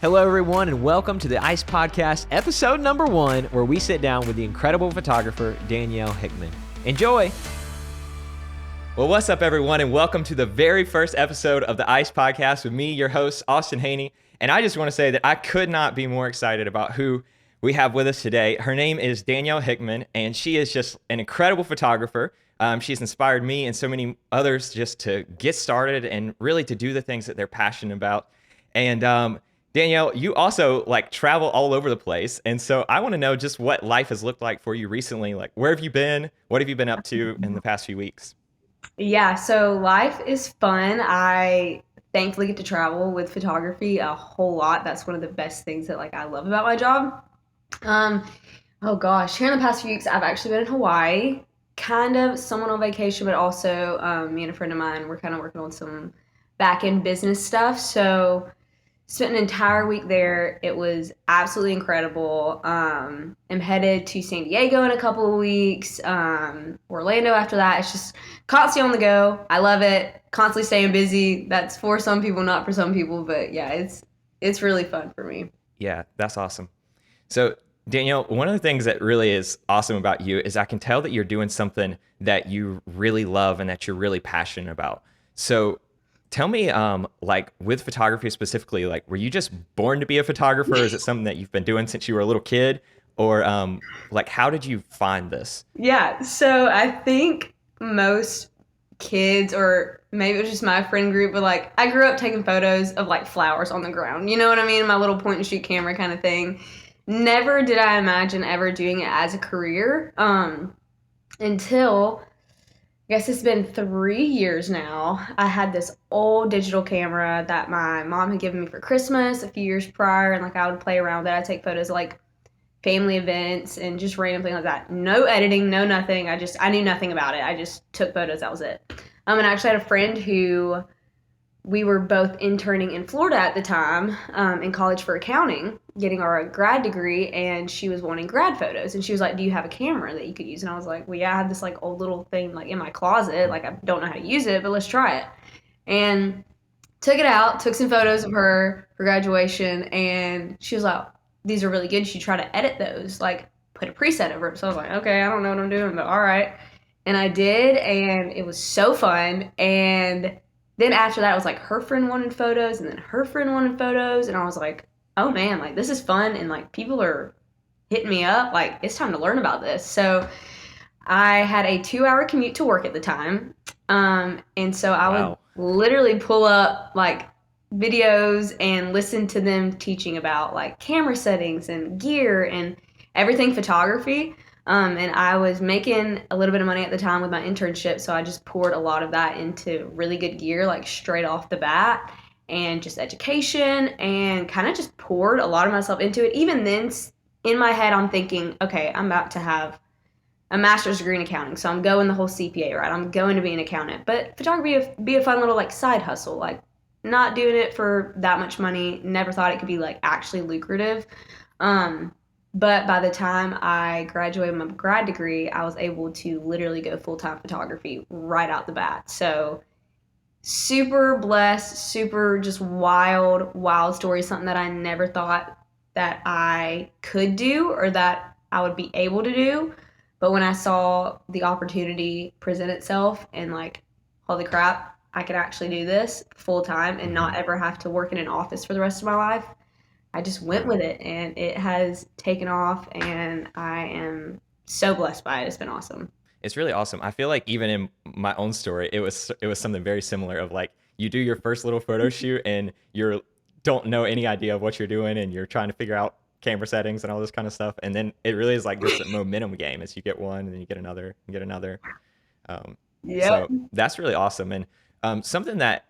Hello, everyone, and welcome to the ICE Podcast, episode number 1, where we sit down with the incredible photographer, Danielle Hickman. Enjoy! Well, what's up, everyone, and welcome to the very first episode of the ICE Podcast with me, your host, Austin Haney. And I just want to say that I could not be more excited about who we have with us today. Her name is Danielle Hickman, and she is just an incredible photographer. She's inspired me and so many others just to get started and really to do the things that they're passionate about. And Danielle, you also travel all over the place. And so I want to know just what life has looked like for you recently. Like, where have you been? What have you been up to in the past few weeks? Yeah, so life is fun. I thankfully get to travel with photography a whole lot. That's one of the best things that I love about my job. Um, oh gosh, here in the past few weeks, I've actually been in Hawaii, kind of someone on vacation, but also me and a friend of mine, we're kind of working on some back end business stuff. So spent an entire week there. It was absolutely incredible. I'm headed to San Diego in a couple of weeks. Orlando after that. It's just constantly on the go. I love it. Constantly staying busy. That's for some people, not for some people. But yeah, it's really fun for me. Yeah, that's awesome. So Danielle, one of the things that really is awesome about you is I can tell that you're doing something that you really love and that you're really passionate about. So tell me, with photography specifically, were you just born to be a photographer? Or is it something that you've been doing since you were a little kid? Or how did you find this? Yeah, so I think most kids, or maybe it was just my friend group, but I grew up taking photos of flowers on the ground. You know what I mean? My little point and shoot camera kind of thing. Never did I imagine ever doing it as a career until I guess it's been 3 years now. I had this old digital camera that my mom had given me for Christmas a few years prior, and I would play around with it. I'd take photos of family events and just random things like that. No editing, no nothing. I knew nothing about it. I just took photos. That was it. And I actually had a friend who we were both interning in Florida at the time, in college for accounting, getting our grad degree, and she was wanting grad photos. And she was like, "Do you have a camera that you could use?" And I was like, "Well, yeah, I have this old little thing in my closet. I don't know how to use it, but let's try it." And took it out, took some photos of her for graduation, and she was like, "These are really good. You should try to edit those, put a preset over it." So I was like, "Okay, I don't know what I'm doing, but all right." And I did, and it was so fun. And then after that, it was her friend wanted photos, and then her friend wanted photos, and I was like, "Oh man, this is fun," and people are hitting me up, it's time to learn about this. So I had a 2-hour commute to work at the time, and so I would Wow. literally pull up videos and listen to them teaching about camera settings and gear and everything photography. And I was making a little bit of money at the time with my internship, so I just poured a lot of that into really good gear, straight off the bat, and just education, and kind of just poured a lot of myself into it. Even then, in my head, I'm thinking, okay, I'm about to have a master's degree in accounting, so I'm going the whole CPA route. I'm going to be an accountant, but photography be a fun little side hustle, not doing it for that much money. Never thought it could be actually lucrative. But by the time I graduated my grad degree, I was able to literally go full-time photography right out the bat. So super blessed, super just wild story, something that I never thought that I could do or that I would be able to do. But when I saw the opportunity present itself and holy crap, I could actually do this full time and not ever have to work in an office for the rest of my life, I just went with it, and it has taken off, and I am so blessed by it. It's been awesome. It's really awesome. I feel like even in my own story, it was something very similar of you do your first little photo shoot and you don't know any idea of what you're doing and you're trying to figure out camera settings and all this kind of stuff. And then it really is just a momentum game as you get one and then you get another and get another. Yep. So that's really awesome. And something that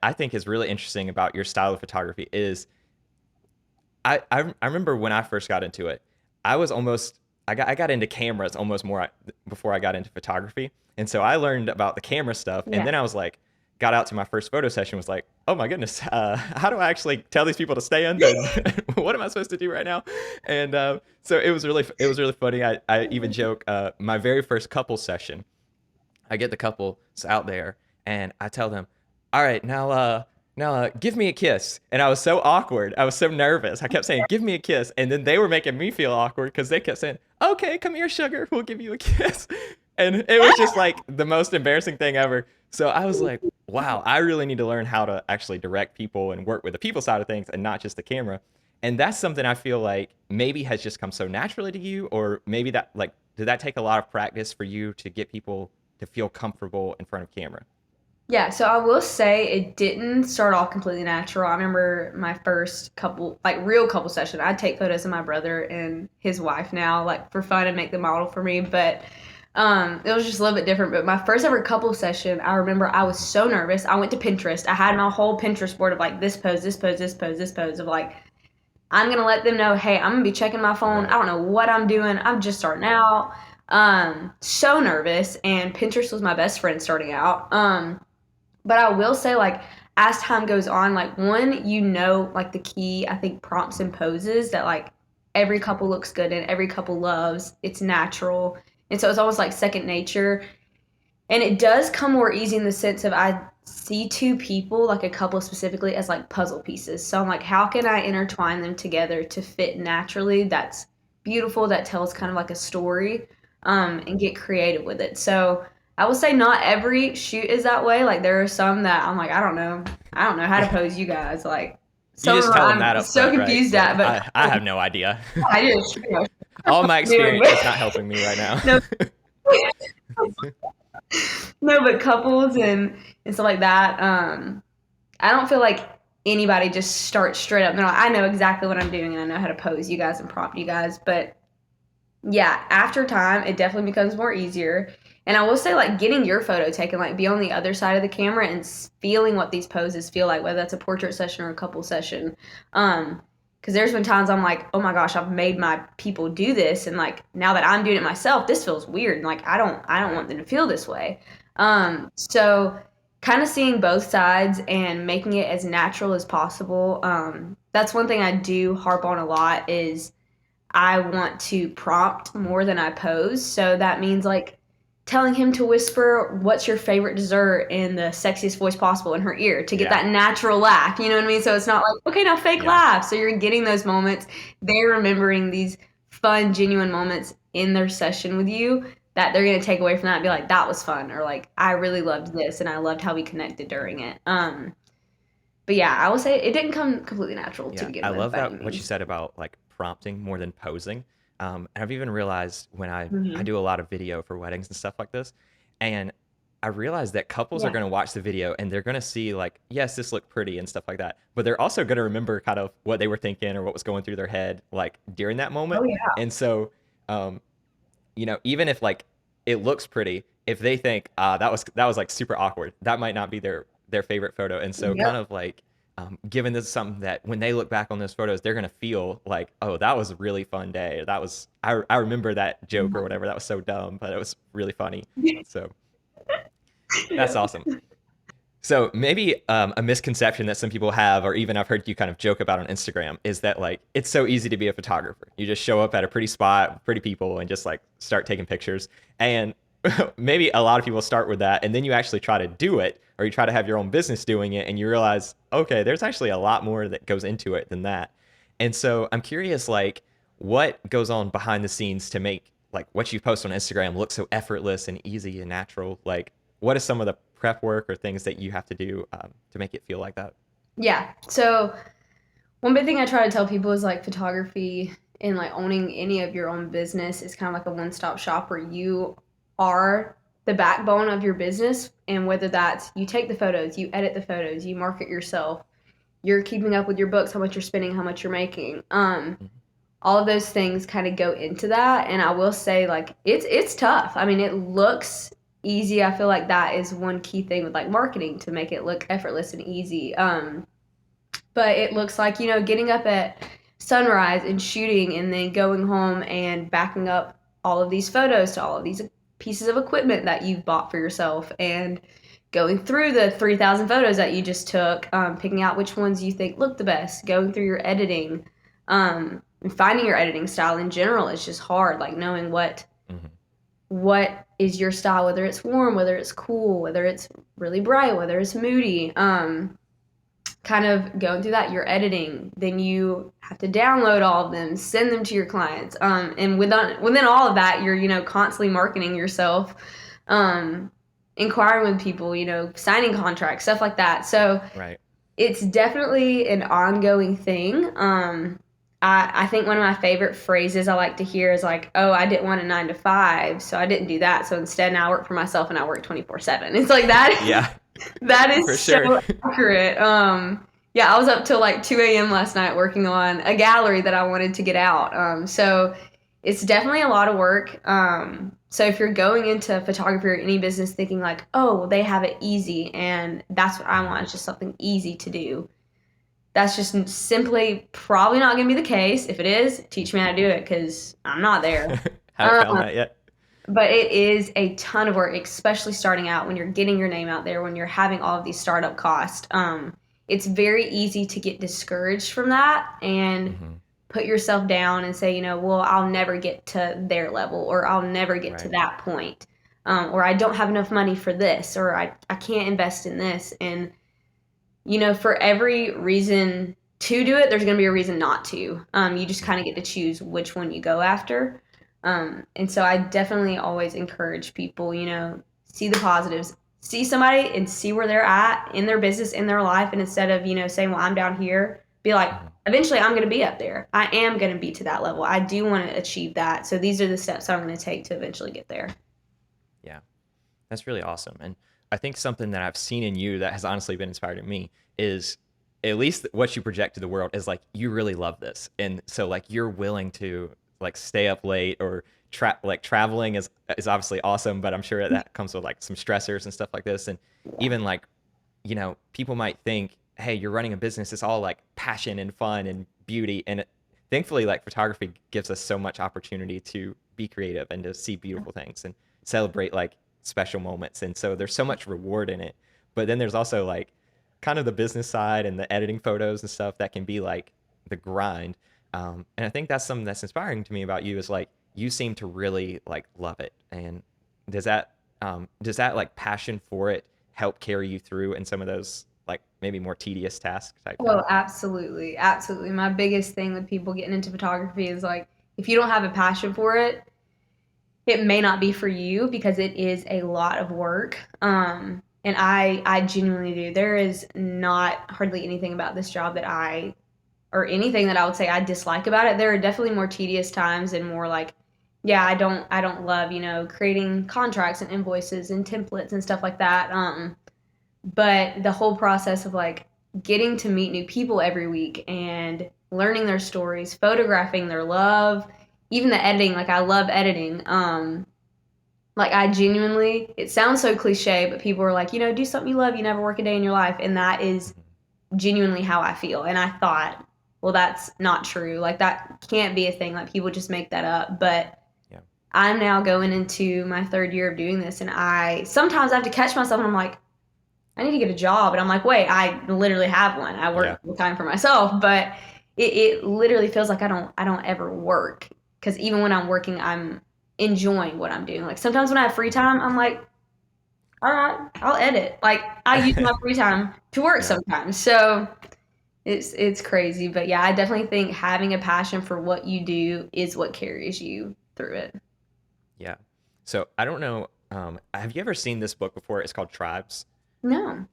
I think is really interesting about your style of photography is I remember when I first got into it, I got into cameras almost more before I got into photography. And so I learned about the camera stuff. Yeah. And then I was got out to my first photo session, was like, oh my goodness, how do I actually tell these people to stand? And what am I supposed to do right now? And so it was really funny. I even joke, my very first couple session, I get the couples out there and I tell them, all right, now no, give me a kiss. And I was so awkward. I was so nervous. I kept saying, give me a kiss. And then they were making me feel awkward because they kept saying, okay, come here, sugar. We'll give you a kiss. And it was just like the most embarrassing thing ever. So I was like, wow, I really need to learn how to actually direct people and work with the people side of things and not just the camera. And that's something I feel like maybe has just come so naturally to you, or maybe that, like, did that take a lot of practice for you to get people to feel comfortable in front of camera? Yeah, so I will say it didn't start off completely natural. I remember my first couple, like real couple session. I'd take photos of my brother and his wife now, like for fun and make the model for me. But it was just a little bit different. But my first ever couple session, I remember I was so nervous. I went to Pinterest. I had my whole Pinterest board of like this pose, this pose, this pose, this pose of like, I'm gonna let them know, hey, I'm gonna be checking my phone. I Right. don't know what I'm doing. I'm just starting out. So nervous, and Pinterest was my best friend starting out. But I will say, like, as time goes on, like, one, like, the key, I think, prompts and poses that, like, every couple looks good and every couple loves. It's natural. And so it's almost like second nature. And it does come more easy in the sense of I see two people, like a couple specifically, as like puzzle pieces. So I'm like, how can I intertwine them together to fit naturally? That's beautiful. That tells kind of like a story, and get creative with it. So I will say not every shoot is that way. Like there are some that I'm like, I don't know how to pose you guys. Like You some of just them tell them that I'm up so front, right? confused Like, at, but I have no idea. I just, All my doing experience is not helping me right now. no. No, but couples and stuff like that. I don't feel like anybody just starts straight up. They're like, I know exactly what I'm doing and I know how to pose you guys and prompt you guys. But yeah, after time, it definitely becomes more easier. And I will say, like, getting your photo taken, like, be on the other side of the camera and feeling what these poses feel like, whether that's a portrait session or a couple session. Because there's been times I'm like, oh my gosh, I've made my people do this, and like now that I'm doing it myself, this feels weird. And like, I don't want them to feel this way. So kind of seeing both sides and making it as natural as possible. That's one thing I do harp on a lot is I want to prompt more than I pose. So that means like telling him to whisper, what's your favorite dessert in the sexiest voice possible in her ear to get Yeah. that natural laugh. You know what I mean? So it's not like, okay, now fake Yeah. laugh. So you're getting those moments. They're remembering these fun, genuine moments in their session with you that they're going to take away from that and be like, that was fun. Or like, I really loved this and I loved how we connected during it. But yeah, I will say it didn't come completely natural to Yeah, begin I with love by any that what you means. said about like prompting more than posing. And I've even realized when I Hmm. do a lot of video for weddings and stuff like this, and I realized that couples are Yeah. going to watch the video and they're going to see like, yes, this looked pretty and stuff like that, but they're also going to remember kind of what they were thinking or what was going through their head like during that moment. Oh, yeah. And so, um, even if like it looks pretty, if they think that was like super awkward, that might not be their favorite photo. And so kind Yep. of like given this is something that when they look back on those photos, they're gonna feel like, oh, that was a really fun day. That was I remember that joke or whatever. That was so dumb, but it was really funny. So that's Yeah. awesome. So maybe a misconception that some people have, or even I've heard you kind of joke about on Instagram, is that like it's so easy to be a photographer. You just show up at a pretty spot, pretty people, and just like start taking pictures. And maybe a lot of people start with that, and then you actually try to do it, or you try to have your own business doing it, and you realize, okay, there's actually a lot more that goes into it than that. And so I'm curious, like, what goes on behind the scenes to make like what you post on Instagram look so effortless and easy and natural? Like, what is some of the prep work or things that you have to do to make it feel like that? Yeah. So one big thing I try to tell people is like photography and like owning any of your own business is kind of like a one-stop shop where you are the backbone of your business. And whether that's you take the photos, you edit the photos, you market yourself, you're keeping up with your books, how much you're spending, how much you're making. Mhm. All of those things kind of go into that. And I will say like it's tough. I mean, it looks easy. I feel like that is one key thing with like marketing to make it look effortless and easy. But it looks like, getting up at sunrise and shooting and then going home and backing up all of these photos to all of these pieces of equipment that you've bought for yourself and going through the 3,000 photos that you just took, picking out which ones you think look the best, going through your editing, and finding your editing style in general is just hard, like knowing Mhm. what is your style, whether it's warm, whether it's cool, whether it's really bright, whether it's moody. kind of going through that, you're editing, then you have to download all of them, send them to your clients. And within all of that, you're, constantly marketing yourself, inquiring with people, signing contracts, stuff like that. So Right. it's definitely an ongoing thing. I think one of my favorite phrases I like to hear is like, oh, I didn't want a 9 to 5, so I didn't do that. So instead now I work for myself and I work 24/7. It's like that. Yeah, That for is so sure. accurate. Yeah, I was up till like 2 a.m. last night working on a gallery that I wanted to get out. So it's definitely a lot of work. So if you're going into photography or any business thinking like, oh, well, they have it easy and that's what I want, it's just something easy to do. That's just simply probably not going to be the case. If it is, teach me how to do it because I'm not there. Haven't found Um, that yet. but it is a ton of work, especially starting out when you're getting your name out there, when you're having all of these startup costs. It's very easy to get discouraged from that and Hmm. put yourself down and say, well, I'll never get to their level, or I'll never get to Right. that point, or I don't have enough money for this, or I can't invest in this. And, for every reason to do it, there's going to be a reason not to. You just kind of get to choose which one you go after. And so I definitely always encourage people, see the positives, see somebody and see where they're at in their business, in their life. And instead of, saying, well, I'm down here, be like, Hmm. eventually I'm going to be up there. I am going to be to that level. I do want to achieve that. So these are the steps I'm going to take to eventually get there. Yeah, that's really awesome. And I think something that I've seen in you that has honestly been inspired in me is at least what you project to the world is like you really love this. And so like you're willing to like stay up late or like traveling is obviously awesome, but I'm sure that comes with like some stressors and stuff like this. And even like, people might think, hey, you're running a business, it's all like passion and fun and beauty. And thankfully, like photography gives us so much opportunity to be creative and to see beautiful things and celebrate like special moments. And so there's so much reward in it. But then there's also like kind of the business side and the editing photos and stuff that can be like the grind. And I think that's something that's inspiring to me about you is like you seem to really like love it. And does that like passion for it help carry you through in some of those like maybe more tedious task type Oh, things? absolutely. Absolutely. My biggest thing with people getting into photography is like, if you don't have a passion for it, it may not be for you because it is a lot of work. And I genuinely do. There is not hardly anything about this job or anything that I would say I dislike about it. There are definitely more tedious times and more like, yeah, I don't love, creating contracts and invoices and templates and stuff like that. But the whole process of like getting to meet new people every week and learning their stories, photographing their love, even the editing, like I love editing. Like I genuinely, it sounds so cliche, but people are like, do something you love, you never work a day in your life. And that is Mhm. genuinely how I feel. And I thought, well, that's not true. Like that can't be a thing. Like people just make that up. But Yeah. I'm now going into my third year of doing this, and I sometimes I have to catch myself and I'm like, I need to get a job. And I'm like, wait, I literally have one. I Yeah. work full time for myself, but it literally feels like I don't ever work because even when I'm working, I'm enjoying what I'm doing. Like sometimes when I have free Mhm. time, I'm like, all right, I'll edit. Like I use my free time to work Yeah. sometimes. So it's crazy, but yeah, I definitely think having a passion for what you do is what carries you through it. Yeah. So I don't know. Have you ever seen this book before? It's called Tribes. No.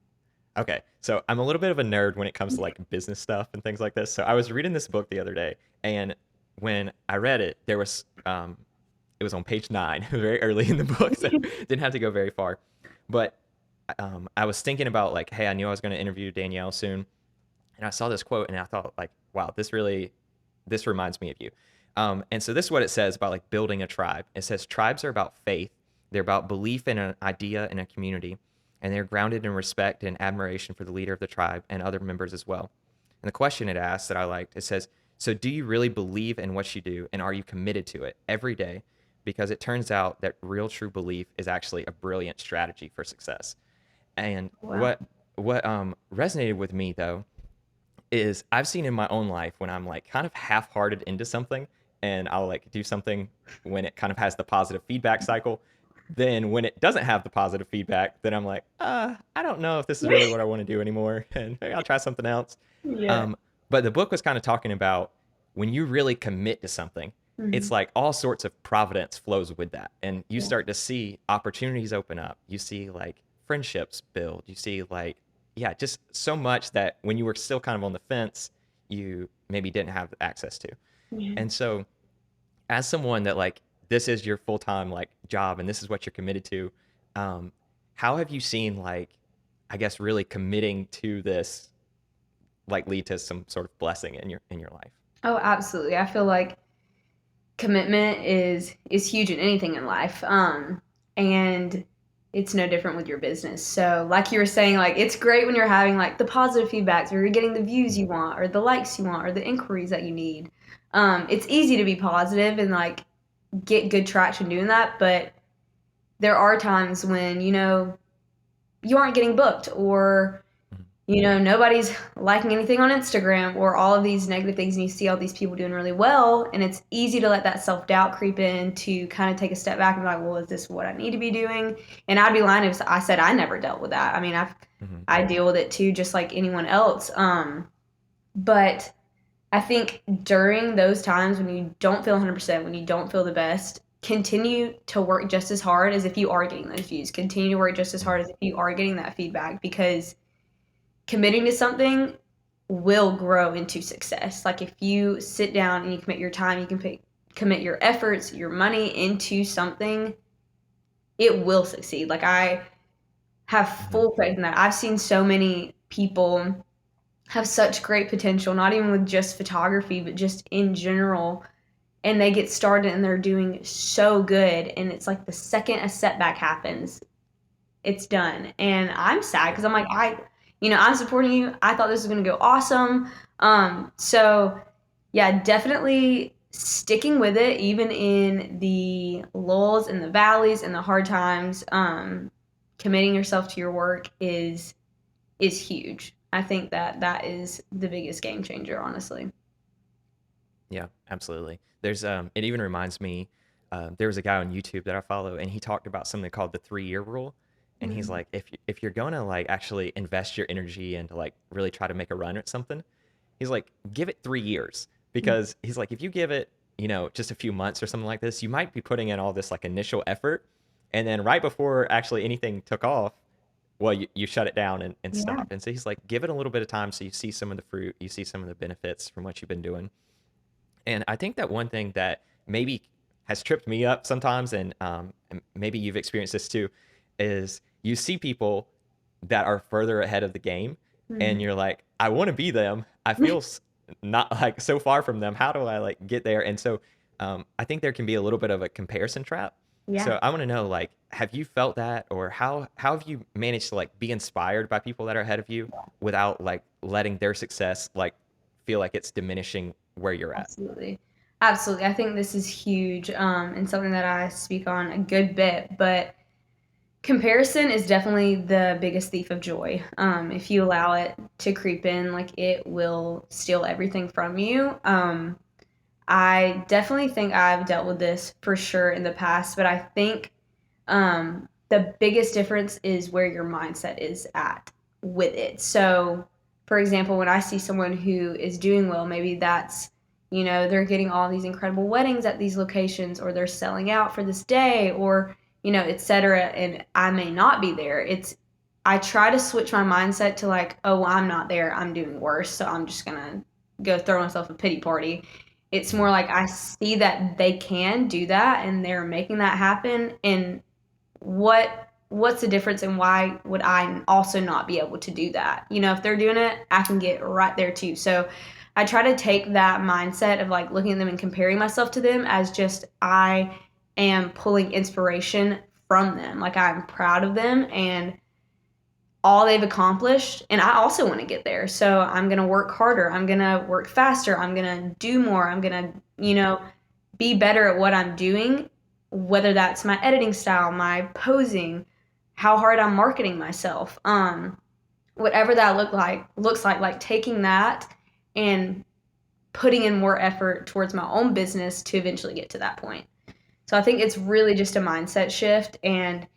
Okay. So I'm a little bit of a nerd when it comes to like business stuff and things like this. So I was reading this book the other day, and when I read it, it was on page 9, very early in the book, so didn't have to go very far. But I was thinking about like, hey, I knew I was going to interview Danielle soon, and I saw this quote, and I thought like, wow, this reminds me of you. And so this is what it says about like building a tribe. It says tribes are about faith. They're about belief in an idea in a community, and they're grounded in respect and admiration for the leader of the tribe and other members as well. And the question it asks that I liked, it says, so do you really believe in what you do, and are you committed to it every day? Because it turns out that real true belief is actually a brilliant strategy for success. And Wow. what resonated with me though is I've seen in my own life when I'm like kind of half-hearted into something and I'll like do something when it kind of has the positive feedback cycle. then when it doesn't have the positive feedback, then I'm like, I don't know if this is really what I want to do anymore, and maybe I'll try something else. Yeah. But the book was kind of talking about when you really commit to something, it's Hmm. like all sorts of providence flows with that. And you Yeah. start to see opportunities open up. You see like friendships build. You see like, yeah, just so much that when you were still kind of on the fence, you maybe didn't have access to. Yeah. And so, as someone that like, this is your full time like job and this is what you're committed to, um, how have you seen like, I guess, really committing to this like lead to some sort of blessing in your life? Oh, absolutely. I feel like commitment is huge in anything in life. And it's no different with your business. So, like you were saying, like it's great when you're having like the positive feedbacks or you're getting the views you want or the likes you want or the inquiries that you need. It's easy to be positive and like get good traction doing that, but there are times when, you aren't getting booked or nobody's liking anything on Instagram or all of these negative things, and you see all these people doing really well, and it's easy to let that self-doubt creep in to kind of take a step back and be like, well, is this what I need to be doing? And I'd be lying if I said I never dealt with that. I mean, Mm-hmm. I deal with it too, just like anyone else. But I think during those times when you don't feel 100%, when you don't feel the best, continue to work just as hard as if you are getting those views. Continue to work just as hard as if you are getting that feedback, because committing to something will grow into success. Like if you sit down and you commit your time, you can commit your efforts, your money into something, it will succeed. Like I have Mm-hmm. full faith in that. I've seen so many people have such great potential, not even with just photography, but just in general. And they get started and they're doing so good. And it's like the second a setback happens, it's done. And I'm sad Yeah. because I'm like, I'm supporting you. I thought this was going to go awesome. So yeah, definitely sticking with it, even in the lulls and the valleys and the hard times. Committing yourself to your work is huge. I think that is the biggest game changer, honestly. Yeah, absolutely. There's it even reminds me, there was a guy on YouTube that I follow, and he talked about something called the 3 year rule. And he's Mhm. like, if you're gonna like actually invest your energy into like really try to make a run at something, he's like, give it 3 years, because he's like, if you give it, just a few months or something like this, you might be putting in all this like initial effort, and then right before actually anything took off, well, you shut it down and Yeah. stopped. And so he's like, give it a little bit of time so you see some of the fruit, you see some of the benefits from what you've been doing. And I think that one thing that maybe has tripped me up sometimes, and maybe you've experienced this too, is you see people that are further ahead of the game, and Mhm. you're like, I want to be them. I feel not like so far from them. How do I like get there? And so I think there can be a little bit of a comparison trap. Yeah. So I want to know, like, have you felt that, or how have you managed to like be inspired by people that are ahead of you without like letting their success like feel like it's diminishing where you're at? Absolutely. Absolutely. I think this is huge, and something that I speak on a good bit, but comparison is definitely the biggest thief of joy. If you allow it to creep in, like it will steal everything from you. I definitely think I've dealt with this for sure in the past, but I think the biggest difference is where your mindset is at with it. So, for example, when I see someone who is doing well, maybe that's, they're getting all these incredible weddings at these locations, or they're selling out for this day, or, et cetera, and I may not be there. I try to switch my mindset to like, oh, well, I'm not there. I'm doing worse. So I'm just going to go throw myself a pity party. It's more Mhm. like I see that they can do that and they're making that happen. And what's the difference, and why would I also not be able to do that? If they're doing it, I can get right there too. So I try to take that mindset of like looking at them and comparing myself to them as just I am pulling inspiration from them. Like I'm proud of them and all they've accomplished, and I also want to get there. So I'm going to work harder. I'm going to work faster. I'm going to do more. I'm going to, be better at what I'm doing, whether that's my editing style, my posing, how hard I'm marketing myself. Whatever that looks like taking that and putting in more effort towards my own business to eventually get to that point. So So I think it's really just a mindset shift, and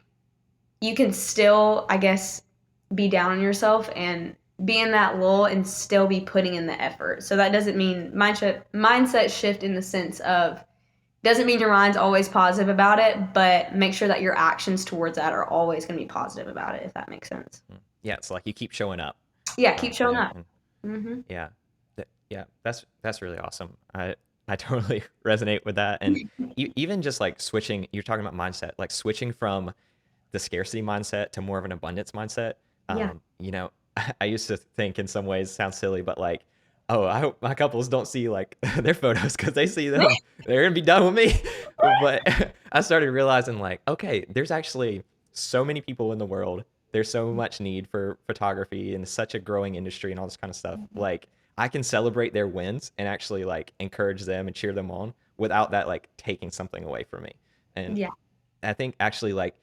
you can still, I guess, be down on yourself and be in that lull and still be putting in the effort. So that doesn't mean mindset shift in the sense of, doesn't mean your mind's always positive about it, but make sure that your actions towards that are always going to be positive about it, if that makes sense. Yeah, it's like you keep showing up. Yeah, keep showing up. Yeah, yeah, that's really awesome. I totally resonate with that, and even just like switching. You're talking about mindset, like switching from the scarcity mindset to more of an abundance mindset. Yeah. You know, I used to think in some ways, sounds silly, but like, oh, I hope my couples don't see like their photos because they see them, they're gonna be done with me. But I started realizing like, okay, there's actually so many people in the world. There's so much need for photography and such a growing industry and all this kind of stuff. Like, I can celebrate their wins and actually like encourage them and cheer them on without that like taking something away from me. And Yeah. I think actually like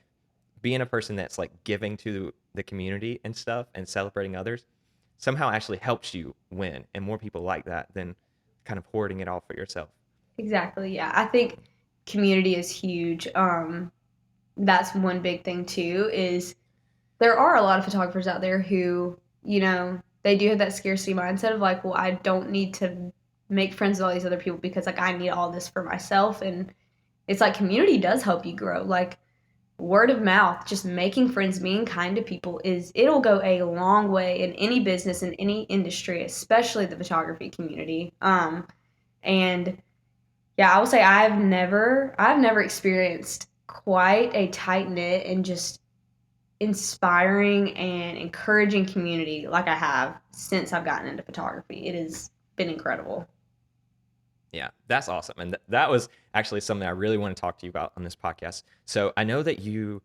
being a person that's like giving to the community and stuff and celebrating others somehow actually helps you win, and more people like that than kind of hoarding it all for yourself. Exactly. Yeah. I think community is huge. That's one big thing too, is there are a lot of photographers out there who, they do have that scarcity mindset of like, well, I don't need to make friends with all these other people because like I need all this for myself. And it's like community does help you grow. Like word of mouth, just making friends, being kind to people, it'll go a long way in any business, in any industry, especially the photography community. And yeah, I will say I've never experienced quite a tight knit and just inspiring and encouraging community like I have since I've gotten into photography. It has been incredible. Yeah, that's awesome. And that was actually something I really want to talk to you about on this podcast. So I know that you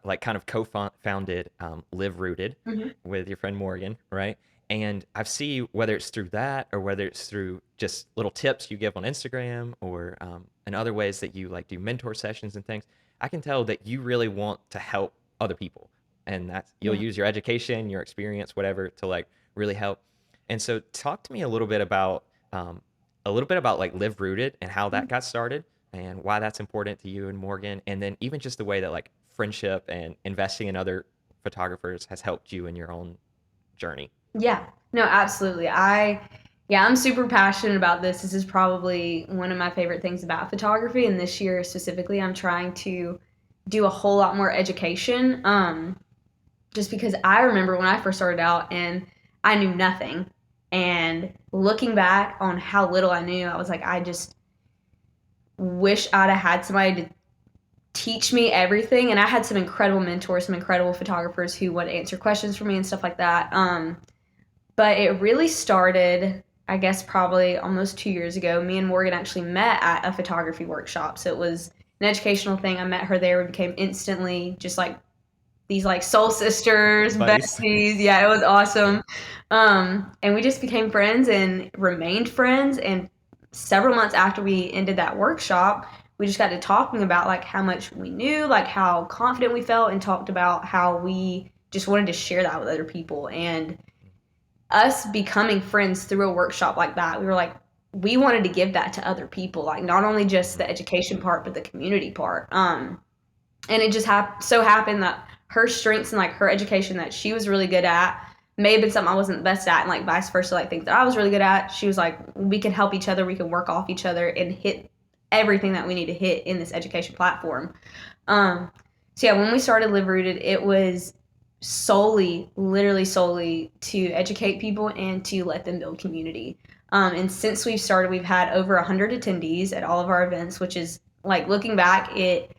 like kind of co-founded Live Rooted Hmm. with your friend Morgan, right? And I've seen whether it's through that or whether it's through just little tips you give on Instagram or in other ways that you like do mentor sessions and things. I can tell that you really want to help other people, and that you'll Yeah. use your education, your experience, whatever, to like really help. And so, talk to me um, a little bit about like Live Rooted and how that got started and why that's important to you and Morgan, and then even just the way that like friendship and investing in other photographers has helped you in your own journey. Yeah. No, absolutely. Yeah, I'm super passionate about this. This is probably one of my favorite things about photography. And this year specifically, I'm trying to do a whole lot more education. Just because I remember when I first started out and I knew nothing. And looking back on how little I knew, I was like, I just wish I'd have had somebody to teach me everything. And I had some incredible mentors, some incredible photographers who would answer questions for me and stuff like that. But it really started, I guess, probably almost 2 years ago. Me and Morgan actually met at a photography workshop. So it was an educational thing. I met her there. We became instantly just like these like soul sisters, Buddies. besties. Yeah, it was awesome. And we just became friends and remained friends. And several months after we ended that workshop, we just got to talking about like how much we knew, like how confident we felt, and talked about how we just wanted to share that with other people. And us becoming friends through a workshop like that, we were like, we wanted to give that to other people, like not only just the education part, but the community part. And it just so happened that her strengths and like her education that she was really good at may have been something I wasn't the best at, and like vice versa, like things that I was really good at. She was like, we can help each other, we can work off each other and hit everything that we need to hit in this education platform. So yeah, when we started Live Rooted, it was literally solely to educate people and to let them build community. And since we've started, we've had over 100 attendees at all of our events, which is like looking back, it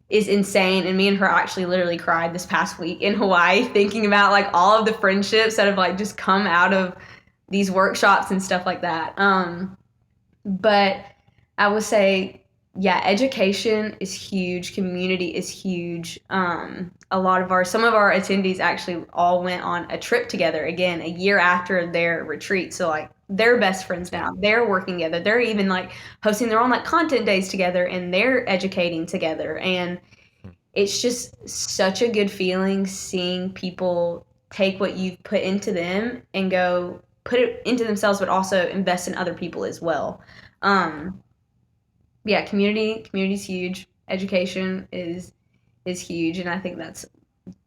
is insane. And me and her actually literally cried this past week in Hawaii thinking about like all of the friendships that have like just come out of these workshops and stuff like that. But I would say, yeah, education is huge. Community is huge. Some of our attendees actually all went on a trip together again a year after their retreat. So like they're best friends now. They're working together. They're even like hosting their own like content days together, and they're educating together. And it's just such a good feeling seeing people take what you've put into them and go put it into themselves, but also invest in other people as well. Um, yeah, community's huge. Education is huge, and I think that's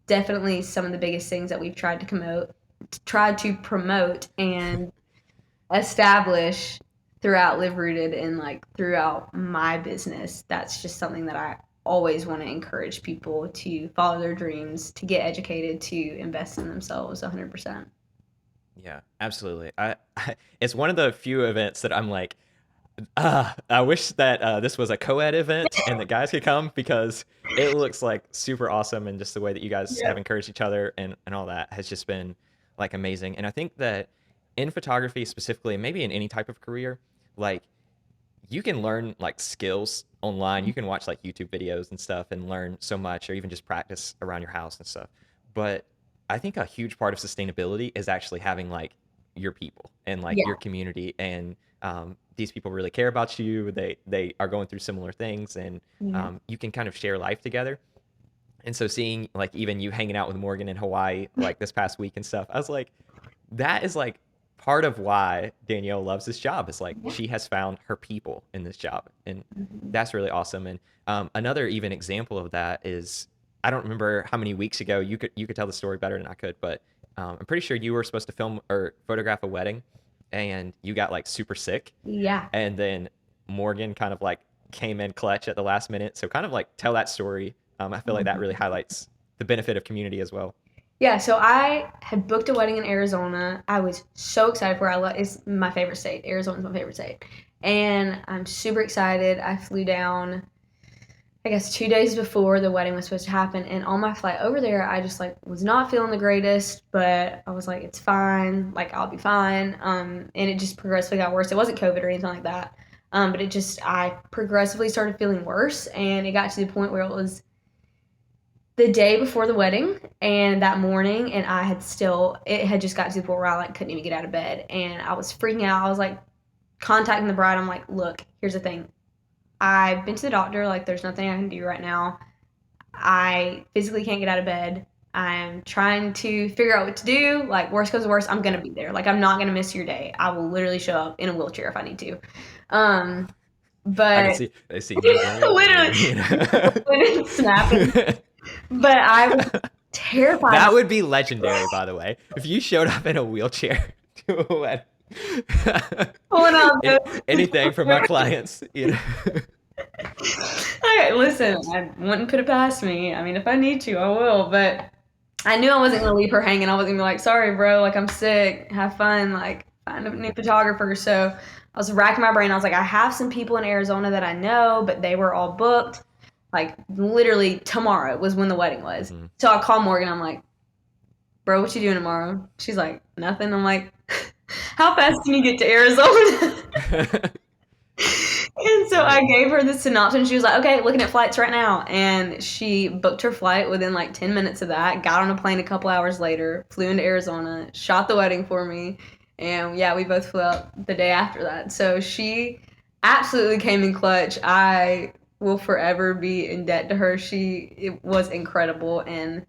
definitely some of the biggest things that we've tried to promote and establish throughout Live Rooted and like throughout my business. That's just something that I always want to encourage people to follow their dreams, to get educated, to invest in themselves 100%. Yeah, absolutely. It's one of the few events that I'm like, I wish that this was a co-ed event and that guys could come because it looks like super awesome, and just the way that you guys Yeah. have encouraged each other and all that has just been like amazing. And I think that in photography specifically, and maybe in any type of career, like you can learn like skills online. You can watch like YouTube videos and stuff and learn so much, or even just practice around your house and stuff. But I think a huge part of sustainability is actually having like your people and like Yeah. your community, and these people really care about you. They are going through similar things, and Yeah. you can kind of share life together. And so seeing like even you hanging out with Morgan in Hawaii like this past week and stuff, I was like, that is like part of why Danielle loves this job. Is like Yeah. she has found her people in this job, and Mhm. that's really awesome. And another even example of that is, I don't remember how many weeks ago, you could tell the story better than I could, but I'm pretty sure you were supposed to film or photograph a wedding, and you got like super sick, Yeah. and then Morgan kind of like came in clutch at the last minute. So kind of like tell that story. I feel like that really highlights the benefit of community as well. Yeah, so I had booked a wedding in Arizona. I was so excited for it. It's my favorite state. Arizona's my favorite state. And I'm super excited. I flew down, I guess, 2 days before the wedding was supposed to happen. And on my flight over there, I just like was not feeling the greatest, but I was like, it's fine. Like, I'll be fine. And it just progressively got worse. It wasn't COVID or anything like that. But I progressively started feeling worse. And it got to the point where it was the day before the wedding and that morning, and it had just got to the point where I like couldn't even get out of bed, and I was freaking out. I was like contacting the bride. I'm like, look, here's the thing. I've been to the doctor. Like, there's nothing I can do right now. I physically can't get out of bed. I'm trying to figure out what to do. Like, worst comes to worst, I'm gonna be there. Like, I'm not gonna miss your day. I will literally show up in a wheelchair if I need to. Um, I can but see they see moving up literally, and you know. snapping. But I was terrified. That would be legendary, by the way, if you showed up in a wheelchair to a wedding. Pulling out Any- the Anything for my clients, you know. Okay, listen, I wouldn't put it past me. I mean, if I need to, I will. But I knew I wasn't gonna leave her hanging. I wasn't gonna be like, sorry, bro, like I'm sick. Have fun, like find a new photographer. So I was racking my brain. I was like, I have some people in Arizona that I know, but they were all booked. Like literally tomorrow was when the wedding was. Mhm. So I called Morgan. I'm like, bro, what you doing tomorrow? She's like, nothing. I'm like, how fast can you get to Arizona? And so I Right. gave her the synopsis, and she was like, okay, looking at flights right now. And she booked her flight within like 10 minutes of that, got on a plane a couple hours later, flew into Arizona, shot the wedding for me. And yeah, we both flew out the day after that. So she absolutely came in clutch. I will forever be in debt to her. It was incredible and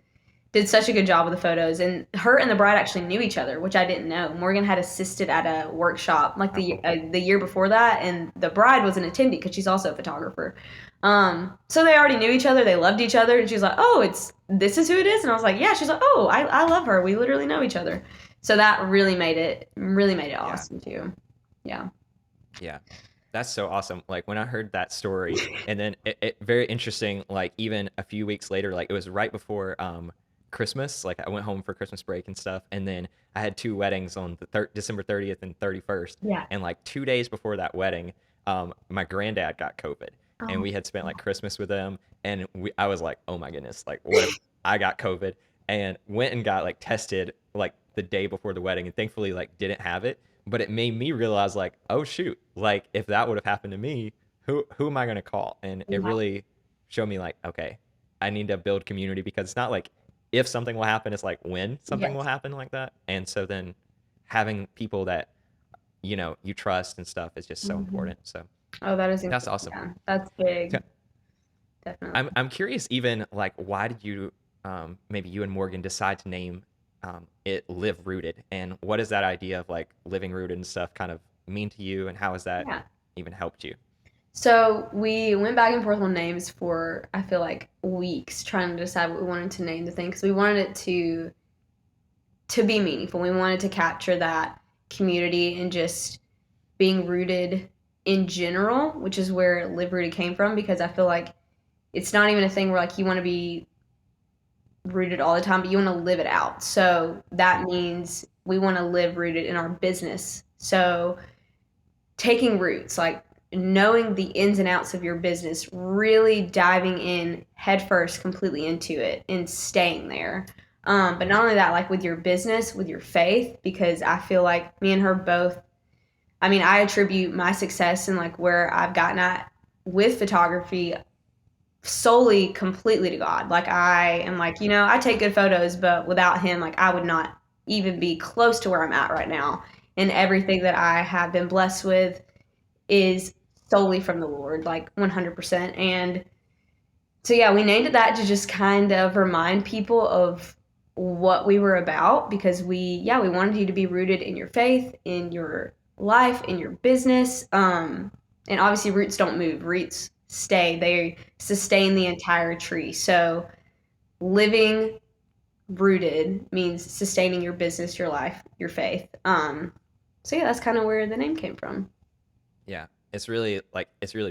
did such a good job with the photos. And her and the bride actually knew each other, which I didn't know. Morgan had assisted at a workshop like the year before that, and the bride was an attendee because she's also a photographer. So they already knew each other. They loved each other, and she's like, "Oh, this is who it is." And I was like, "Yeah." She's like, "Oh, I love her. We literally know each other." So that really made it Yeah. awesome too. Yeah. Yeah. That's so awesome. Like when I heard that story, and then it very interesting, like even a few weeks later, like it was right before Christmas. Like I went home for Christmas break and stuff, and then I had two weddings on the December 30th and 31st. Yeah. And like 2 days before that wedding, my granddad got COVID, and Oh. we had spent like Christmas with him, and I was like, oh my goodness, like what if I got COVID? And went and got like tested like the day before the wedding, and thankfully like didn't have it. But it made me realize like, oh shoot, like if that would have happened to me, who am I gonna call? And it Yeah. really showed me like, okay, I need to build community, because it's not like if something will happen, it's like when something will Yes. happen like that. And so then having people that you trust and stuff is just so Mhm. important. So Oh, that is that's incredible. awesome. Yeah, that's big. So Definitely. I'm curious, even like why did you maybe you and Morgan decide to name it Live Rooted, and what does that idea of like living rooted and stuff kind of mean to you, and how has that Yeah. even helped you? So we went back and forth on names for, I feel like, weeks trying to decide what we wanted to name the thing because we wanted it to be meaningful. We wanted to capture that community and just being rooted in general, which is where Live Rooted came from, because I feel like it's not even a thing where like you want to be rooted all the time, but you want to live it out. So that means we want to live rooted in our business. So taking roots, like knowing the ins and outs of your business, really diving in headfirst completely into it and staying there. But not only that, like with your business, with your faith, because I feel like me and her both, I mean, I attribute my success and like where I've gotten at with photography solely completely to God. Like I am like, I take good photos, but without him, like I would not even be close to where I'm at right now. And everything that I have been blessed with is solely from the Lord, like 100%. And so, yeah, we named it that to just kind of remind people of what we were about because we wanted you to be rooted in your faith, in your life, in your business. And obviously, roots don't move, roots stay, they sustain the entire tree. So, living rooted means sustaining your business, your life, your faith. So, yeah, that's kind of where the name came from. Yeah, it's really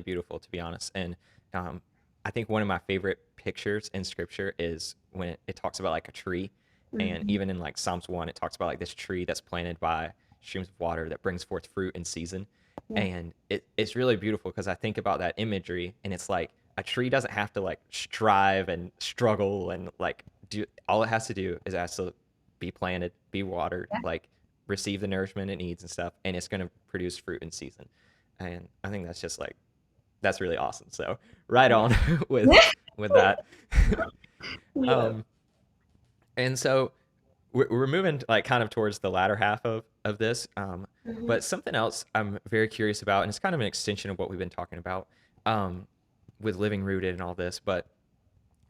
beautiful to be honest. And um, I think one of my favorite pictures in scripture is when it talks about like a tree, and Mhm. even in like Psalms 1, it talks about like this tree that's planted by streams of water that brings forth fruit in season. Yeah. And it's really beautiful because I think about that imagery, and it's like a tree doesn't have to like strive and struggle and like do all it has to do is it has to be planted, be watered, like receive the nourishment it needs and stuff, and it's going to produce fruit in season. And I think that's just like that's really awesome. So right on with Yeah. that. Yeah. um, and so we're moving like kind of towards the latter half of this. Mhm. But something else I'm very curious about, and it's kind of an extension of what we've been talking about um, with living rooted and all this. But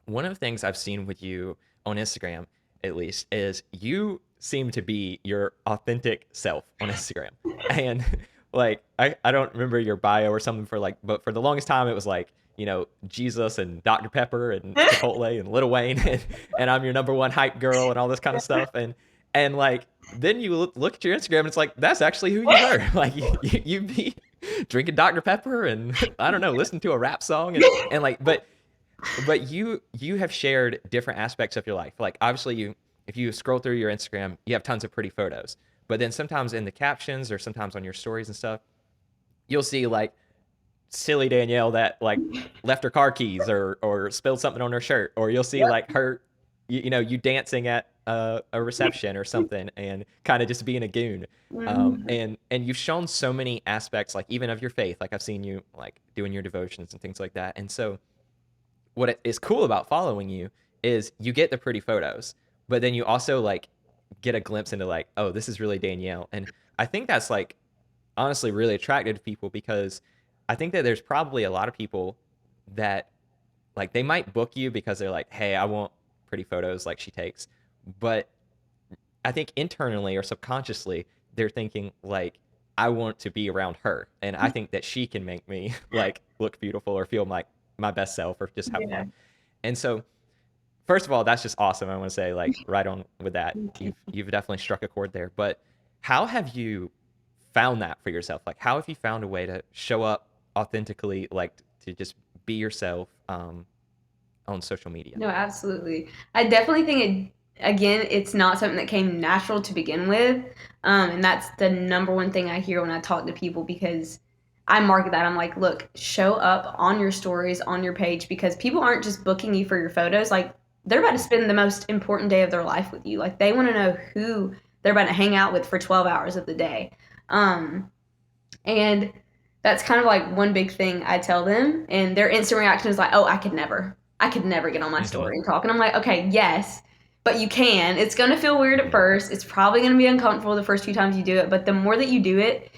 one of the things I've seen with you on Instagram, at least, is you seem to be your authentic self on Instagram. And like, I don't remember your bio or something for like, but for the longest time, it was like, Jesus and Dr. Pepper and Chipotle and Lil Wayne and I'm your number one hype girl and all this kind of stuff. And like, then you look at your Instagram and it's like, that's actually who you were. Like, you be drinking Dr. Pepper and I don't know, listen to a rap song and like, but you have shared different aspects of your life. Like obviously you if you scroll through your Instagram, you have tons of pretty photos. But then sometimes in the captions or sometimes on your stories and stuff, you'll see like silly Danielle that like left her car keys or spilled something on her shirt, or you'll see like her you dancing at a reception or something and kind of just being a goon. Mhm. And you've shown so many aspects like even of your faith. Like I've seen you like doing your devotions and things like that. And so what is cool about following you is you get the pretty photos, but then you also like get a glimpse into like, oh, this is really Danielle. And I think that's like honestly really attractive to people because I think that there's probably a lot of people that like they might book you because they're like, hey, I want pretty photos like she takes. But I think internally or subconsciously, they're thinking like, I want to be around her. And I think that she can make me like look beautiful or feel like my best self or just have Yeah. fun. And so, first of all, that's just awesome. I want to say, like, right on with that. Thank you. You've definitely struck a chord there. But how have you found that for yourself? Like, how have you found a way to show up authentically, like to just be yourself on social media? No, absolutely. I definitely think again, it's not something that came natural to begin with. And that's the number one thing I hear when I talk to people because I market that. I'm like, look, show up on your stories, on your page, because people aren't just booking you for your photos. Like, they're about to spend the most important day of their life with you. Like, they want to know who they're about to hang out with for 12 hours of the day. Um, and that's kind of like one big thing I tell them. And their instant reaction is like, oh, I could never. I could never get on my Mm-hmm. story and talk. And I'm like, okay, yes, but you can. It's going to feel weird at Mm-hmm. first. It's probably going to be uncomfortable the first few times you do it. But the more that you do it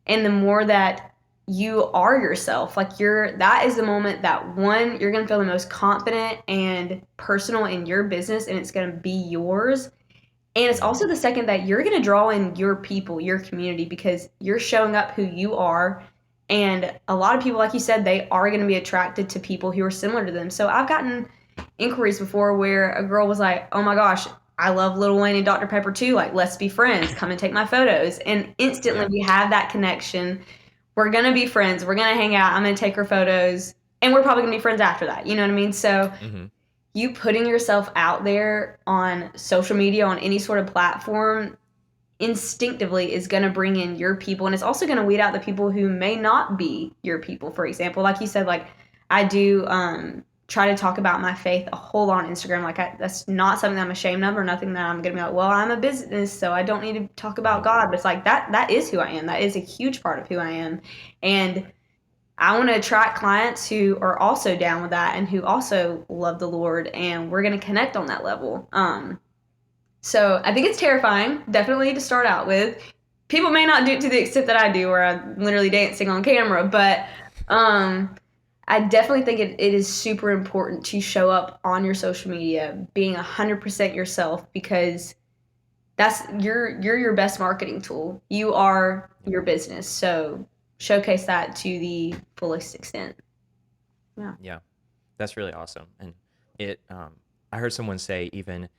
and the more that you are yourself, like that is the moment that one, you're going to feel the most confident and personal in your business and it's going to be yours. And it's Mm-hmm. also the second that you're going to draw in your people, your community, because you're showing up who you are And a lot of people, like you said, they are going to be attracted to people who are similar to them. So I've gotten inquiries before where a girl was like, oh my gosh, I love Lil Wayne and Dr. Pepper too. Like, let's be friends. Come and take my photos. And instantly we have that connection. We're going to be friends. We're going to hang out. I'm going to take her photos. And we're probably going to be friends after that. You know what I mean? So you putting yourself out there on social media, on any sort of platform, instinctively is going to bring in your people, and it's also going to weed out the people who may not be your people. For example, like you said, like I do try to talk about my faith a whole lot on Instagram. Like that's not something that I'm ashamed of, or nothing that I'm going to be like, well, I'm a business, so I don't need to talk about God. But it's like that is who I am. That is a huge part of who I am. And I want to attract clients who are also down with that and who also love the Lord, and we're going to connect on that level. So I think it's terrifying, definitely to start out with. People may not do it to the extent that I do, where I'm literally dancing on camera, but I definitely think it is super important to show up on your social media being 100% yourself, because that's you're your best marketing tool. You are your business, so showcase that to the fullest extent. Yeah, that's really awesome. And I heard someone say even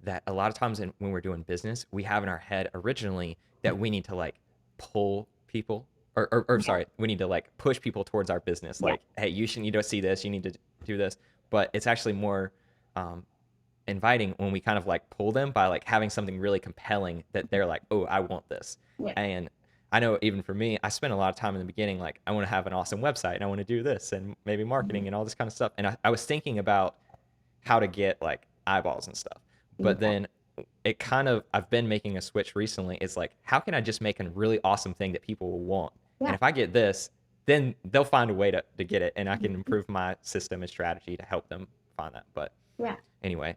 that a lot of times when we're doing business, we have in our head originally that we need to like pull people or sorry, we need to like push people towards our business. Like, hey, you need to see this, you need to do this. But it's actually more inviting when we kind of like pull them by like having something really compelling that they're like, oh, I want this. And I know even for me, I spent a lot of time in the beginning, like I want to have an awesome website and I want to do this and maybe marketing and all this kind of stuff. And I was thinking about how to get like eyeballs and stuff. But then it kind of, I've been making a switch recently. It's like, how can I just make a really awesome thing that people will want? And if I get this, then they'll find a way to get it. And I can improve my system and strategy to help them find that. But anyway,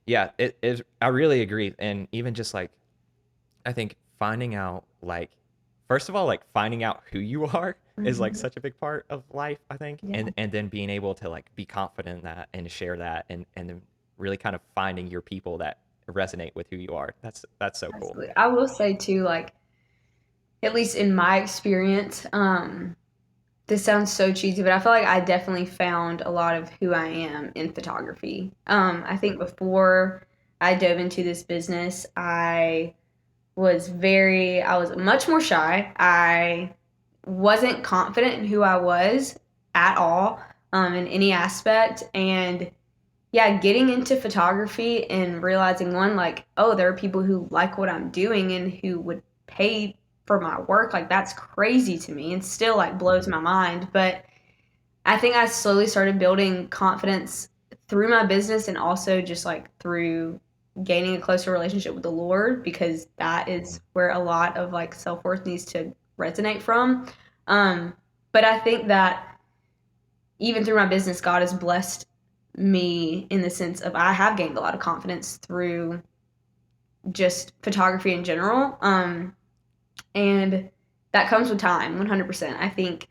yeah, it is. I really agree. And even just like, I think finding out like, first of all, like finding out who you are is like such a big part of life, I think. And then being able to like be confident in that and share that and then really kind of finding your people that resonate with who you are. That's so cool. I will say too, like, at least in my experience, this sounds so cheesy, but I feel like I definitely found a lot of who I am in photography. I think before I dove into this business, I was much more shy. I wasn't confident in who I was at all, in any aspect. And yeah, getting into photography and realizing, one, like, oh, there are people who like what I'm doing and who would pay for my work. Like, that's crazy to me and still like blows my mind. But I think I slowly started building confidence through my business and also just like through gaining a closer relationship with the Lord, because that is where a lot of like self-worth needs to resonate from. But I think that even through my business, God has blessed me in the sense of I have gained a lot of confidence through just photography in general. And that comes with time, 100%. I think,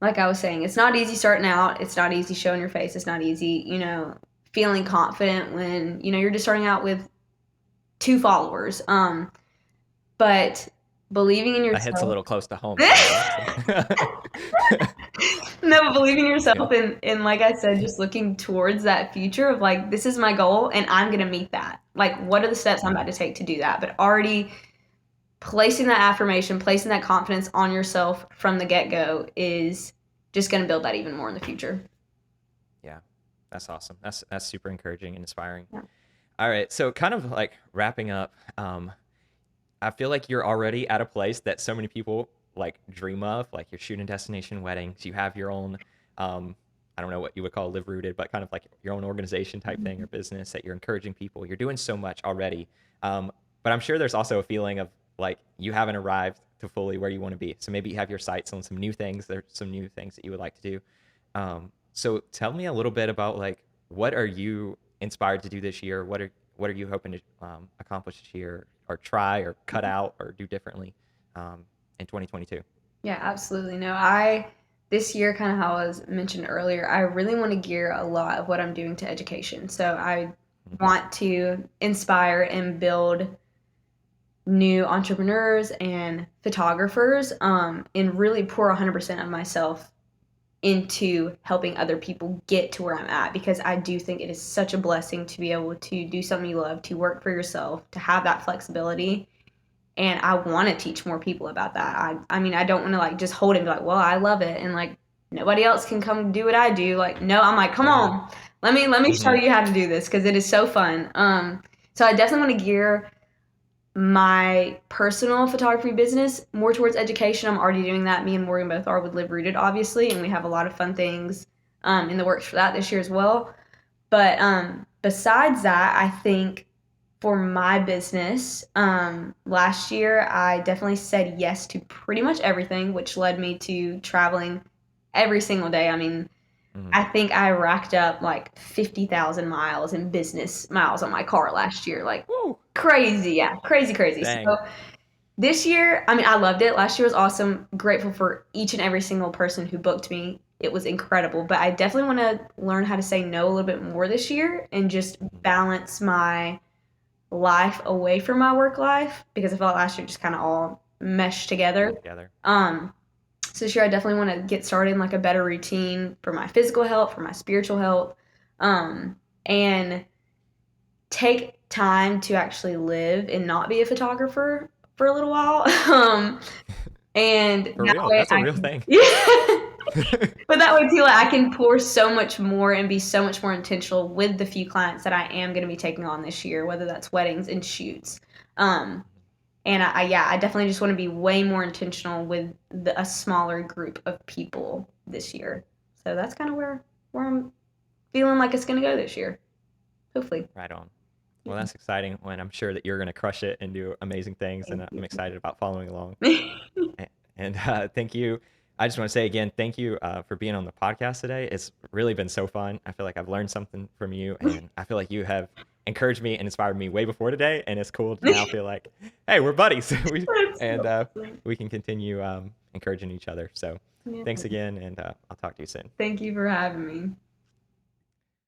like I was saying, it's not easy starting out. It's not easy showing your face. It's not easy, feeling confident when, you're just starting out with 2 followers. But believing in That yourself. hits a little close to home. No, but believing in yourself and like I said, just looking towards that future of like, this is my goal and I'm going to meet that. Like, what are the steps I'm about to take to do that? But already placing that affirmation, placing that confidence on yourself from the get-go is just going to build that even more in the future. Yeah, that's awesome. That's super encouraging and inspiring. Yeah. All right, so kind of like wrapping up, I feel like you're already at a place that so many people like dream of, like you're shooting destination weddings, you have your own, I don't know what you would call Live Rooted, but kind of like your own organization type thing or business that you're encouraging people. You're doing so much already. But I'm sure there's also a feeling of like you haven't arrived to fully where you want to be. So maybe you have your sights on some new things. There's some new things that you would like to do. So tell me a little bit about like, what are you inspired to do this year? What are you hoping to accomplish this year, or try or cut out or do differently in 2022? Yeah, absolutely. No, this year, kind of how I was mentioned earlier, I really want to gear a lot of what I'm doing to education. So I want to inspire and build new entrepreneurs and photographers, and really pour 100% of myself into helping other people get to where I'm at, because I do think it is such a blessing to be able to do something you love, to work for yourself, to have that flexibility. And I want to teach more people about that. I mean, I don't want to like just hold it and be like, well, I love it, and like nobody else can come do what I do. Like, no, I'm like, come on, let me show you how to do this, because it is so fun. So I definitely want to gear my personal photography business more towards education. I'm already doing that. Me and Morgan both are with Live Rooted, obviously, and we have a lot of fun things in the works for that this year as well. But besides that, I think for my business, last year I definitely said yes to pretty much everything, which led me to traveling every single day. I mean, I think I racked up like 50,000 miles in business miles on my car last year. Like, Woo. crazy. Yeah, crazy, crazy. Dang. So this year, I mean, I loved it. Last year was awesome. Grateful for each and every single person who booked me. It was incredible. But I definitely want to learn how to say no a little bit more this year and just balance my life away from my work life, because I felt last year just kind of all meshed together. Um, so this year I definitely want to get started in like a better routine for my physical health, for my spiritual health, and take time to actually live and not be a photographer for a little while. And For that real, way that's a real thing. yeah. But that way too, like, I can pour so much more and be so much more intentional with the few clients that I am going to be taking on this year, whether that's weddings and shoots. And I definitely just want to be way more intentional with a smaller group of people this year. So that's kind of where I'm feeling like it's going to go this year. Hopefully. Right on. Well, that's exciting. And I'm sure that you're going to crush it and do amazing things. And Thank I'm you. excited about following along. And thank you. I just want to say again, thank you for being on the podcast today. It's really been so fun. I feel like I've learned something from you, and I feel like you have encouraged me and inspired me way before today. And it's cool to now feel like, hey, we're buddies, and we can continue encouraging each other. So Yeah. thanks again, and I'll talk to you soon. Thank you for having me.